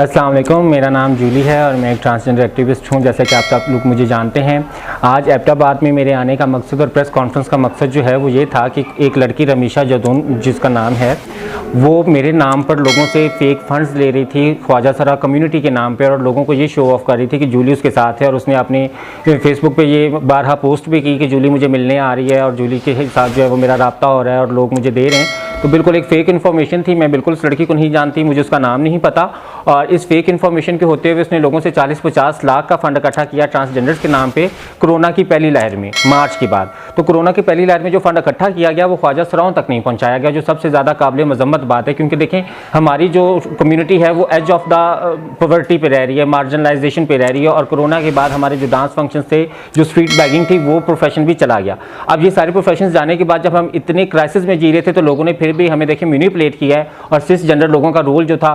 अस्सलाम वालेकुम, मेरा नाम जूली है और मैं एक ट्रांसजेंडर एक्टिविस्ट हूं। जैसे कि आप सब लोग मुझे जानते हैं, आज एबटाबाद में मेरे आने का मकसद और प्रेस कॉन्फ्रेंस का मकसद जो है वो ये था कि एक लड़की रमीशा जदून जिसका नाम है, वो मेरे नाम पर लोगों से फेक फंड्स ले रही थी ख्वाजा सरा कम्युनिटी के नाम पर और लोगों को ये शो ऑफ कर रही थी कि जूली उसके साथ है। और उसने अपने फेसबुक पे ये बारहा पोस्ट भी की कि जूली मुझे मिलने आ रही है और जूली के साथ जो है वो मेरा रब्ता हो रहा है और लोग मुझे दे रहे हैं। तो बिल्कुल एक फ़ेक इन्फॉर्मेशन थी। मैं बिल्कुल उस लड़की को नहीं जानती, मुझे उसका नाम नहीं पता। और इस फेक इन्फॉर्मेशन के होते हुए उसने लोगों से 40-50 लाख का फंड इकट्ठा किया ट्रांसजेंडर्स के नाम पे कोरोना की पहली लहर में, मार्च के बाद। तो कोरोना की पहली लहर में जो फंड इकट्ठा किया गया वो ख्वाजा सराओं तक नहीं पहुंचाया गया, जो सबसे ज़्यादा काबिल मजम्मत बात है। क्योंकि देखें, हमारी जो कम्युनिटी है वो एज ऑफ द पॉवर्टी पे रह रही है, मार्जिनलाइजेशन पे रह रही है। और कोरोना के बाद हमारे जो डांस फंक्शन थे, जो स्ट्रीट बैगिंग थी, वो प्रोफेशन भी चला गया। अब ये सारे प्रोफेशन जाने के बाद जब हम इतने क्राइसिस में जी रहे थे तो लोगों ने फिर भी हमें देखें मैनिपुलेट किया है। और सिस जेंडर लोगों का रोल जो था,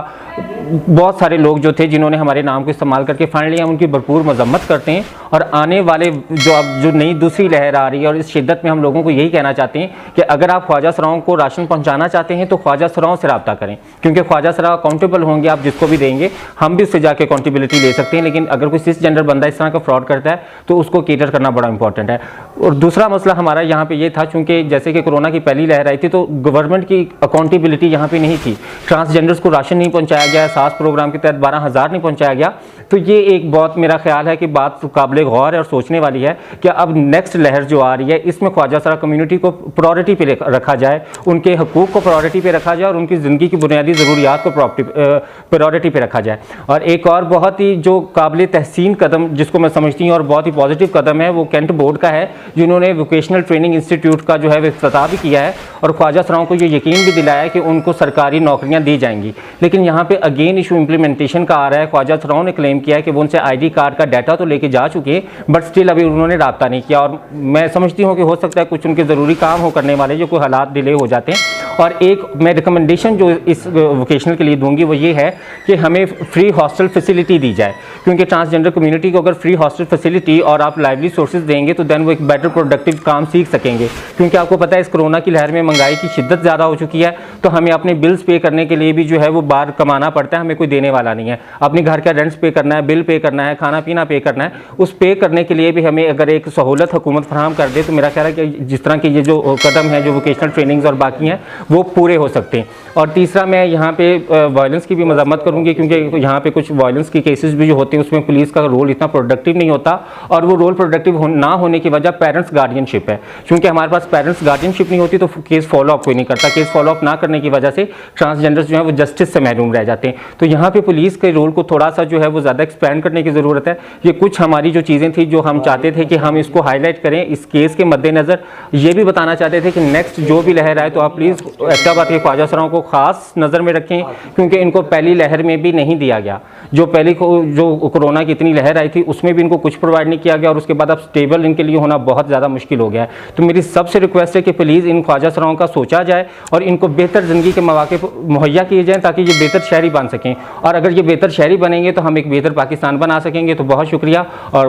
बहुत सारे लोग जो थे जिन्होंने हमारे नाम को इस्तेमाल करके फंड लिया, उनकी भरपूर मजम्मत करते हैं। और आने वाले जो नई दूसरी लहर आ रही है, और इस शिद्दत में हम लोगों को यही कहना चाहते हैं कि अगर आप ख्वाजा सराओं को राशन पहुंचाना चाहते हैं तो ख्वाजा सराओं से रब्ता करें, क्योंकि ख्वाजा सरा अकाउंटेबल होंगे। आप जिसको भी देंगे, हम भी उससे जाके अकाउंटेबिलिटी ले सकते हैं। लेकिन अगर कोई सिस जेंडर बंदा इस तरह का फ्रॉड करता है तो उसको केटर करना बड़ा इंपॉर्टेंट है। और दूसरा मसला हमारा यहाँ पे ये था, चूँकि जैसे कि कोरोना की पहली लहर आई थी तो गवर्नमेंट की अकाउंटेबिलिटी यहाँ पे नहीं थी। ट्रांसजेंडर्स को राशन नहीं पहुँचाया गया, सास प्रोग्राम के तहत 12,000 नहीं पहुँचाया गया। तो ये एक बहुत, मेरा ख्याल है कि बात काबिल गौर है और सोचने वाली है कि अब नेक्स्ट लहर जो आ रही है इसमें ख्वाजा सरा कम्युनिटी को प्रायोरिटी पे रखा जाए, उनके हकूक़ को प्रायोरिटी पे रखा जाए और उनकी ज़िंदगी की बुनियादी ज़रूरियात को प्रायोरिटी पे रखा जाए। और एक और बहुत ही जो काबिल तहसीन कदम जिसको मैं समझती हूँ और बहुत ही पॉजिटिव कदम है, वो कैंट बोर्ड का है, जिन्होंने वोकेशनल ट्रेनिंग इंस्टीट्यूट का जो है वो इफ्तिताह भी किया है और ख्वाजा सराओं को ये यकीन भी दिलाया है कि उनको सरकारी नौकरियाँ दी जाएंगी। लेकिन यहाँ पे अगेन इशू इम्प्लीमेंटेशन का आ रहा है। ख्वाजा सराओं ने क्लेम किया है कि वो उनसे ID कार्ड का डाटा तो लेके जा चुके, बट स्टिल अभी उन्होंने रब्ता नहीं किया। और मैं समझती हूँ कि हो सकता है कुछ उनके ज़रूरी काम हो करने वाले, जो कोई हालात डिले हो जाते हैं। और एक मैं रिकमेंडेशन जो इस वोकेशनल के लिए दूंगी वो ये है कि हमें फ्री हॉस्टल फैसिलिटी दी जाए, क्योंकि ट्रांसजेंडर कम्युनिटी को अगर फ्री हॉस्टल फैसिलिटी और आप लाइवली सोर्सेज देंगे तो देन वो एक बेटर प्रोडक्टिव काम सीख सकेंगे। क्योंकि आपको पता है इस कोरोना की लहर में महंगाई की शिद्दत ज़्यादा हो चुकी है, तो हमें अपने बिल्स पे करने के लिए भी जो है वो बाहर कमाना पड़ता है, हमें कोई देने वाला नहीं है। अपने घर का रेंट्स पे करना है, बिल पे करना है, खाना पीना पे करना है, उस पे करने के लिए भी हमें अगर एक सहूलत हुकूमत फराहम कर दे तो मेरा ख्याल है कि जिस तरह के ये जो कदम है, जो वोकेशनल ट्रेनिंग्स और बाकी हैं, वो पूरे हो सकते हैं। और तीसरा, मैं यहाँ पे वायलेंस की भी मजम्मत करूँगी, क्योंकि यहाँ पे कुछ वायलेंस के केसेस भी जो होते हैं उसमें पुलिस का रोल इतना प्रोडक्टिव नहीं होता। और वो रोल प्रोडक्टिव ना होने की वजह पेरेंट्स गार्डियनशिप है। क्योंकि हमारे पास पेरेंट्स गार्डियनशिप नहीं होती तो केस फॉलोअप कोई नहीं करता। केस फॉलोअप ना करने की वजह से ट्रांसजेंडर्स जो है वो जस्टिस से महरूम रह जाते हैं। तो यहाँ पे पुलिस के रोल को थोड़ा सा जो है वो ज़्यादा एक्सपेंड करने की ज़रूरत है। ये कुछ हमारी जो चीज़ें थी जो हम चाहते थे कि हम इसको हाईलाइट करें। इस केस के मद्देनज़र ये भी बताना चाहते थे कि नेक्स्ट जो भी लहर आए तो आप प्लीज़ एबटाबाद के ख्वाजा सराओं को ख़ास नज़र में रखें, क्योंकि इनको पहली लहर में भी नहीं दिया गया। जो कोरोना की इतनी लहर आई थी उसमें भी इनको कुछ प्रोवाइड नहीं किया गया, और उसके बाद अब स्टेबल इनके लिए होना बहुत ज़्यादा मुश्किल हो गया है। तो मेरी सबसे रिक्वेस्ट है कि प्लीज़ इन ख्वाजा सराओं का सोचा जाए और इनको बेहतर ज़िंदगी के मौके मुहैया किए जाएँ, ताकि ये बेहतर शहरी बन सकें। और अगर ये बेहतर शहरी बनेंगे तो हम एक बेहतर पाकिस्तान बना सकेंगे। तो बहुत शुक्रिया और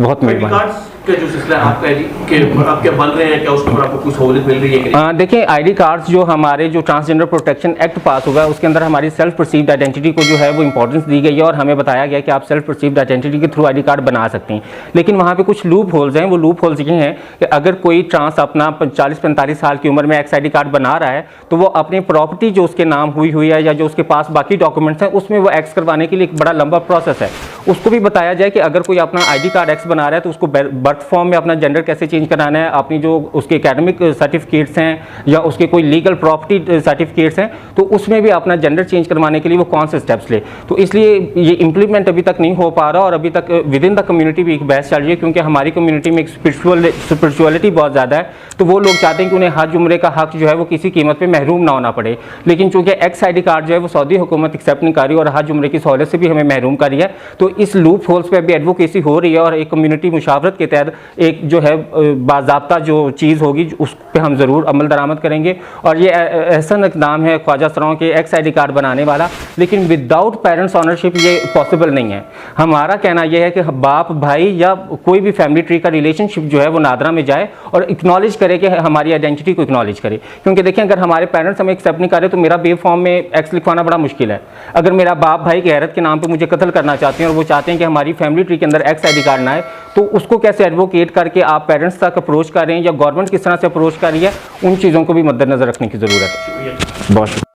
बहुत मेहरबानी। देखिए, ID कार्ड्स जो हमारे जो ट्रांसजेंडर प्रोटेक्शन एक्ट पास हुआ है उसके अंदर हमारी सेल्फ परसीव्ड आइडेंटिटी को जो है वो इंपॉर्टेंस दी गई है, और हमें बताया गया कि आप सेल्फ परसीव्ड आइडेंटिटी के थ्रू ID कार्ड बना सकते हैं। लेकिन वहाँ पे कुछ लूप होल्स हैं। वो लूप होल्स ये हैं कि अगर कोई ट्रांस अपना 40-45 साल की उम्र में एक्स ID कार्ड बना रहा है तो वो अपनी प्रॉपर्टी जो उसके नाम हुई है या जो उसके पास बाकी डॉक्यूमेंट्स हैं उसमें वो एक्स करवाने के लिए एक बड़ा लंबा प्रोसेस है। उसको भी बताया जाए कि अगर कोई अपना ID कार्ड एक्स बना रहा है तो उसको बर्थ फॉर्म में अपना जेंडर कैसे चेंज कराना है, अपनी जो उसके एकेडमिक सर्टिफिकेट्स हैं या उसके कोई लीगल प्रॉपर्टी सर्टिफिकेट्स हैं तो उसमें भी अपना जेंडर चेंज करवाने के लिए वो कौन से स्टेप्स ले। तो इसलिए ये इंप्लीमेंट अभी तक नहीं हो पा रहा, और अभी तक विद इन द कम्युनिटी भी एक बहस चल रही है, क्योंकि हमारी कम्युनिटी में एक स्पिरिचुअलिटी बहुत ज़्यादा है। तो वो लोग चाहते हैं कि उन्हें हज उम्रे का हक जो है वो किसी कीमत पर महरूम ना होना पड़े। लेकिन चूँकि एक्स ID कार्ड जो है वो सऊदी हुकूमत एक्सेप्ट नहीं कर रही और हज उम्रे की सहूलत से भी हमें महरूम कर रही है, तो इस लूप होल्स पे भी एडवोकेसी हो रही है और एक कम्युनिटी मुशावरत के तहत एक जो है बाज़ाब्ता जो चीज़ होगी उस पर हम ज़रूर अमल दरामद करेंगे। और ये एहसन इक़दाम है ख्वाजा सराओं के एक्स ID कार्ड बनाने वाला, लेकिन विदाउट पेरेंट्स ऑनरशिप ये पॉसिबल नहीं है। हमारा कहना यह है कि बाप भाई या कोई भी फैमिली ट्री का रिलेशनशिप जो है वो नादरा में जाए और इक्नॉलेज करे कि हमारी आइडेंटिटी को इक्नॉलेज करे। क्योंकि देखिए, अगर हमारे पेरेंट्स हमें एक्सेप्ट नहीं कर रहे तो मेरा बे फॉर्म में एक्स लिखवाना बड़ा मुश्किल है। अगर मेरा बाप भाई गैरत के नाम पे मुझे कत्ल करना चाहते हैं और वो चाहते हैं कि हमारी फैमिली ट्री के अंदर एक्स ID कार्ड ना आए, तो उसको कैसे एडवोकेट करके आप पेरेंट्स तक अप्रोच कर रहे हैं या गवर्नमेंट किस तरह से अप्रोच कर रही है, उन चीज़ों को भी मद्देनजर रखने की ज़रूरत है। बहुत